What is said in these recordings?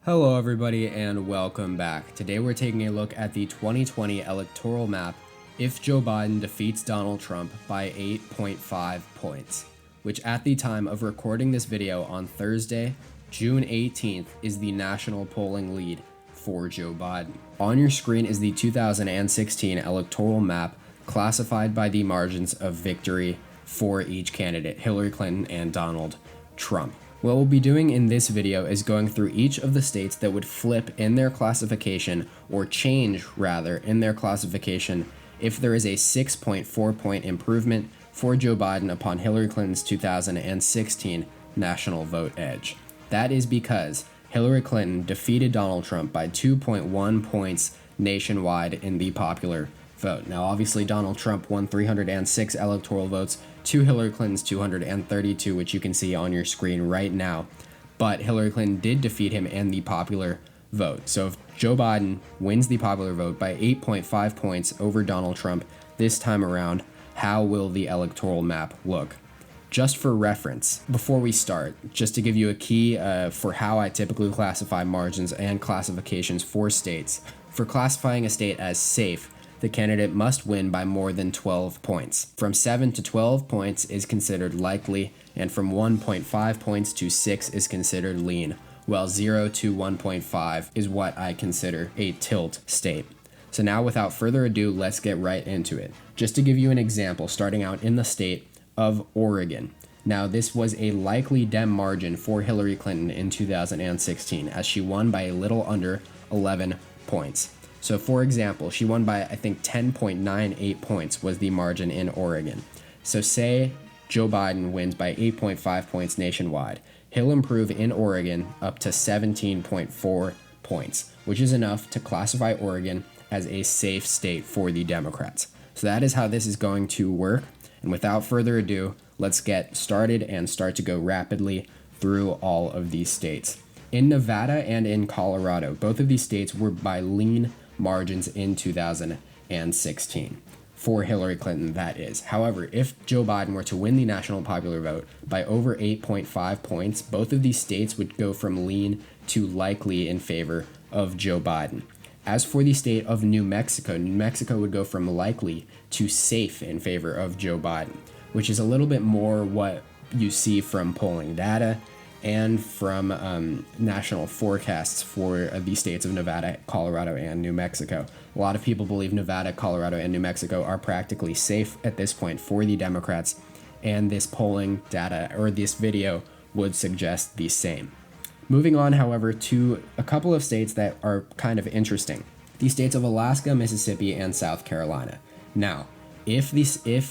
Hello everybody and welcome back. Today we're taking a look at the 2020 electoral map if Joe Biden defeats Donald Trump by 8.5 points, which at the time of recording this video on Thursday, June 18th, is the national polling lead for Joe Biden. On your screen is the 2016 electoral map classified by the margins of victory for each candidate, Hillary Clinton and Donald Trump. What we'll be doing in this video is going through each of the states that would flip in their classification, or change rather in their classification, if there is a 6.4 point improvement for Joe Biden upon Hillary Clinton's 2016 national vote edge. That is because Hillary Clinton defeated Donald Trump by 2.1 points nationwide in the popular vote. Now, obviously, Donald Trump won 306 electoral votes to Hillary Clinton's 232, which you can see on your screen right now. But Hillary Clinton did defeat him in the popular vote. So if Joe Biden wins the popular vote by 8.5 points over Donald Trump this time around, how will the electoral map look? Just for reference, before we start, just to give you a key for how I typically classify margins and classifications for states. For classifying a state as safe, the candidate must win by more than 12 points. From 7 to 12 points is considered likely, and from 1.5 points to 6 is considered lean, while 0 to 1.5 is what I consider a tilt state. So now, without further ado, let's get right into it. Just to give you an example, starting out in the state of Oregon. Now, this was a likely Dem margin for Hillary Clinton in 2016, as she won by a little under 11 points. So for example, she won by, I think, 10.98 points was the margin in Oregon. So say Joe Biden wins by 8.5 points nationwide. He'll improve in Oregon up to 17.4 points, which is enough to classify Oregon as a safe state for the Democrats. So that is how this is going to work. And without further ado, let's get started and start to go rapidly through all of these states. In Nevada and in Colorado, both of these states were by lean margins in 2016 for Hillary Clinton, that is. However, if Joe Biden were to win the national popular vote by over 8.5 points, both of these states would go from lean to likely in favor of Joe Biden. As for the state of New Mexico would go from likely to safe in favor of Joe Biden, which is a little bit more what you see from polling data and from national forecasts for the states of Nevada, Colorado, and New Mexico. A lot of people believe Nevada, Colorado, and New Mexico are practically safe at this point for the Democrats, and this polling data, or this video, would suggest the same. Moving on, however, to a couple of states that are kind of interesting. The states of Alaska, Mississippi, and South Carolina. Now, if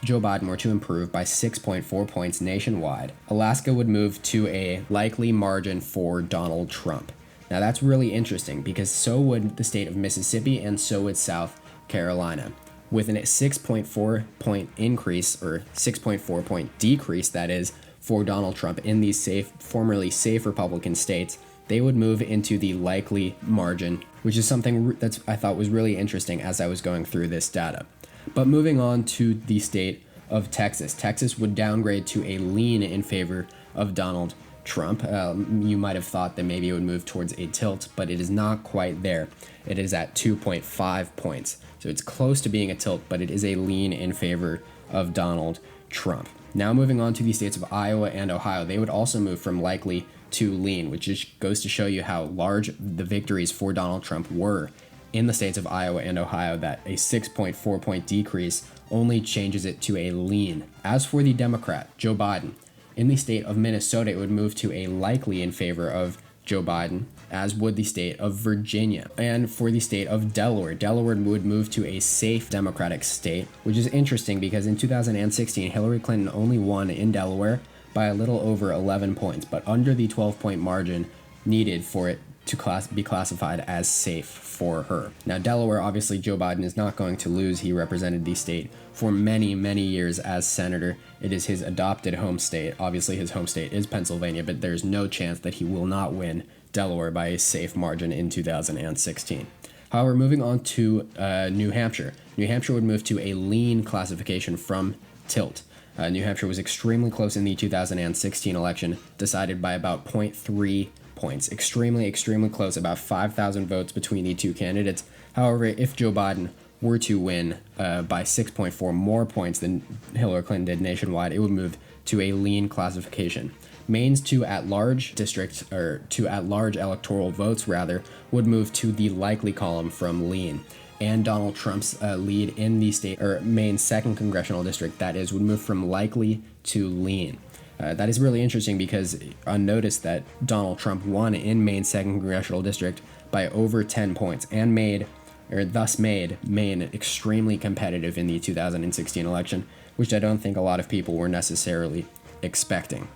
Joe Biden were to improve by 6.4 points nationwide, Alaska would move to a likely margin for Donald Trump. Now that's really interesting because so would the state of Mississippi and so would South Carolina. With a 6.4 point increase, or 6.4 point decrease, that is, for Donald Trump in these formerly safe Republican states, they would move into the likely margin, which is something that I thought was really interesting as I was going through this data. But moving on to the state of Texas. Texas would downgrade to a lean in favor of Donald Trump. You might have thought that maybe it would move towards a tilt, but it is not quite there. It is at 2.5 points. So it's close to being a tilt, but it is a lean in favor of Donald Trump. Now moving on to the states of Iowa and Ohio. They would also move from likely to lean, which just goes to show you how large the victories for Donald Trump were in the states of Iowa and Ohio, that a 6.4 point decrease only changes it to a lean. As for the Democrat, Joe Biden, in the state of Minnesota, it would move to a likely in favor of Joe Biden, as would the state of Virginia. And for the state of Delaware, Delaware would move to a safe Democratic state, which is interesting because in 2016, Hillary Clinton only won in Delaware by a little over 11 points, but under the 12-point margin needed for it to be classified as safe for her. Now, Delaware, obviously, Joe Biden is not going to lose. He represented the state for many, many years as senator. It is his adopted home state. Obviously, his home state is Pennsylvania, but there's no chance that he will not win Delaware by a safe margin in 2016. However, moving on to New Hampshire. New Hampshire would move to a lean classification from tilt. New Hampshire was extremely close in the 2016 election, decided by about 0.3 points. Extremely close, about 5,000 votes between the two candidates. However, if Joe Biden were to win by 6.4 more points than Hillary Clinton did nationwide, it would move to a lean classification. Maine's two at-large districts, or two at-large electoral votes rather, would move to the likely column from lean. And Donald Trump's lead in the state, or Maine's 2nd congressional district, that is, would move from likely to lean. That is really interesting because unnoticed that Donald Trump won in Maine's 2nd congressional district by over 10 points and thus made Maine extremely competitive in the 2016 election, which I don't think a lot of people were necessarily expecting.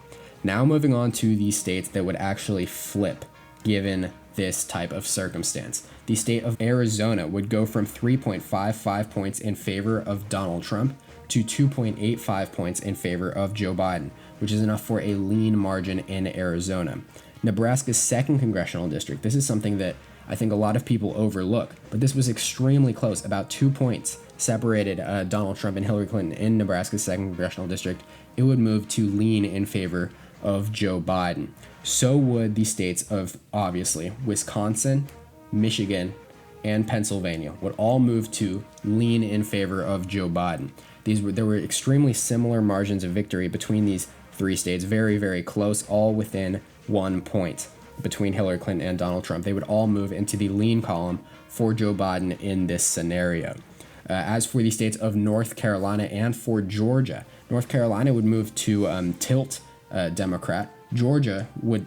Now moving on to the states that would actually flip given this type of circumstance. The state of Arizona would go from 3.55 points in favor of Donald Trump to 2.85 points in favor of Joe Biden, which is enough for a lean margin in Arizona. Nebraska's 2nd congressional district, this is something that I think a lot of people overlook, but this was extremely close. About 2 points separated Donald Trump and Hillary Clinton in Nebraska's 2nd congressional district. It would move to lean in favor of Joe Biden. So would the states of, obviously, Wisconsin, Michigan, and Pennsylvania would all move to lean in favor of Joe Biden. There were extremely similar margins of victory between these 3 states, very close, all within 1 point between Hillary Clinton and Donald Trump. They would all move into the lean column for Joe Biden in this scenario. As for the states of North Carolina and for Georgia, North Carolina would move to tilt Democrat. Georgia would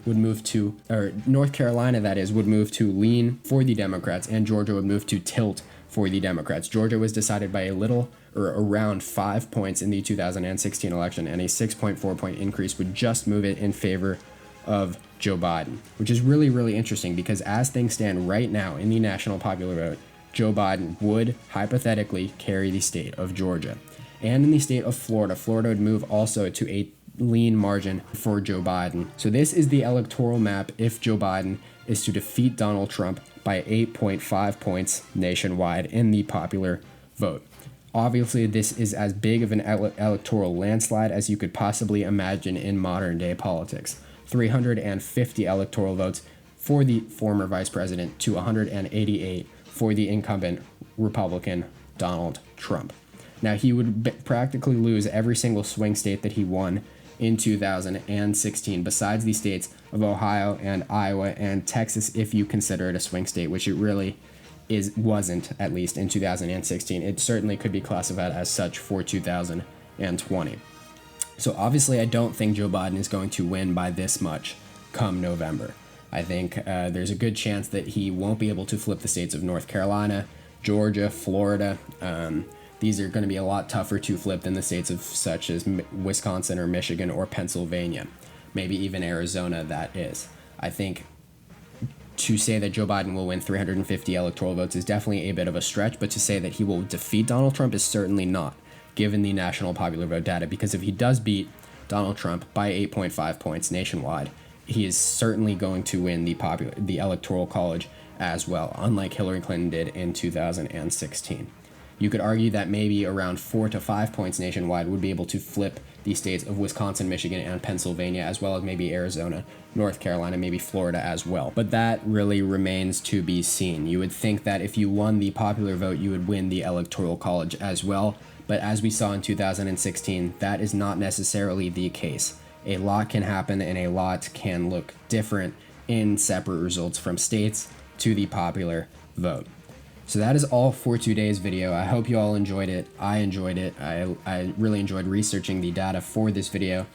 move to, or North Carolina that is, would move to lean for the Democrats, and Georgia would move to tilt for the Democrats. Georgia was decided by a little or around 5 points in the 2016 election, and a 6.4 point increase would just move it in favor of Joe Biden, which is really interesting because as things stand right now in the national popular vote, Joe Biden would hypothetically carry the state of Georgia. And in the state of Florida, Florida would move also to a lean margin for Joe Biden. So this is the electoral map if Joe Biden is to defeat Donald Trump by 8.5 points nationwide in the popular vote. Obviously, this is as big of an electoral landslide as you could possibly imagine in modern day politics. 350 electoral votes for the former vice president to 188 for the incumbent Republican Donald Trump. Now, he would practically lose every single swing state that he won in 2016, besides the states of Ohio and Iowa and Texas, if you consider it a swing state, which it really wasn't, at least in 2016. It certainly could be classified as such for 2020. So obviously, I don't think Joe Biden is going to win by this much come November. I think there's a good chance that he won't be able to flip the states of North Carolina, Georgia, Florida. These are going to be a lot tougher to flip than the states of such as Wisconsin or Michigan or Pennsylvania, maybe even Arizona, that is. I think to say that Joe Biden will win 350 electoral votes is definitely a bit of a stretch, but to say that he will defeat Donald Trump is certainly not, given the national popular vote data, because if he does beat Donald Trump by 8.5 points nationwide, he is certainly going to win the Electoral College as well, unlike Hillary Clinton did in 2016. You could argue that maybe around 4 to 5 points nationwide would be able to flip the states of Wisconsin, Michigan, and Pennsylvania, as well as maybe Arizona, North Carolina, maybe Florida as well. But that really remains to be seen. You would think that if you won the popular vote, you would win the Electoral College as well. But as we saw in 2016, that is not necessarily the case. A lot can happen and a lot can look different in separate results from states to the popular vote. So that is all for today's video. I hope you all enjoyed it. I enjoyed it. I really enjoyed researching the data for this video.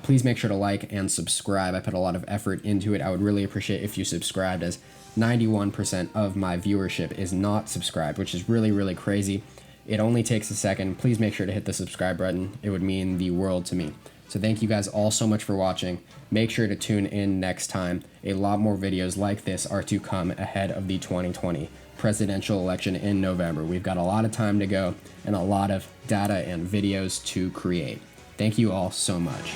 Please make sure to like and subscribe. I put a lot of effort into it. I would really appreciate if you subscribed, as 91% of my viewership is not subscribed, which is really crazy. It only takes a second. Please make sure to hit the subscribe button. It would mean the world to me. So thank you guys all so much for watching. Make sure to tune in next time. A lot more videos like this are to come ahead of the 2020 presidential election in November. We've got a lot of time to go and a lot of data and videos to create. Thank you all so much.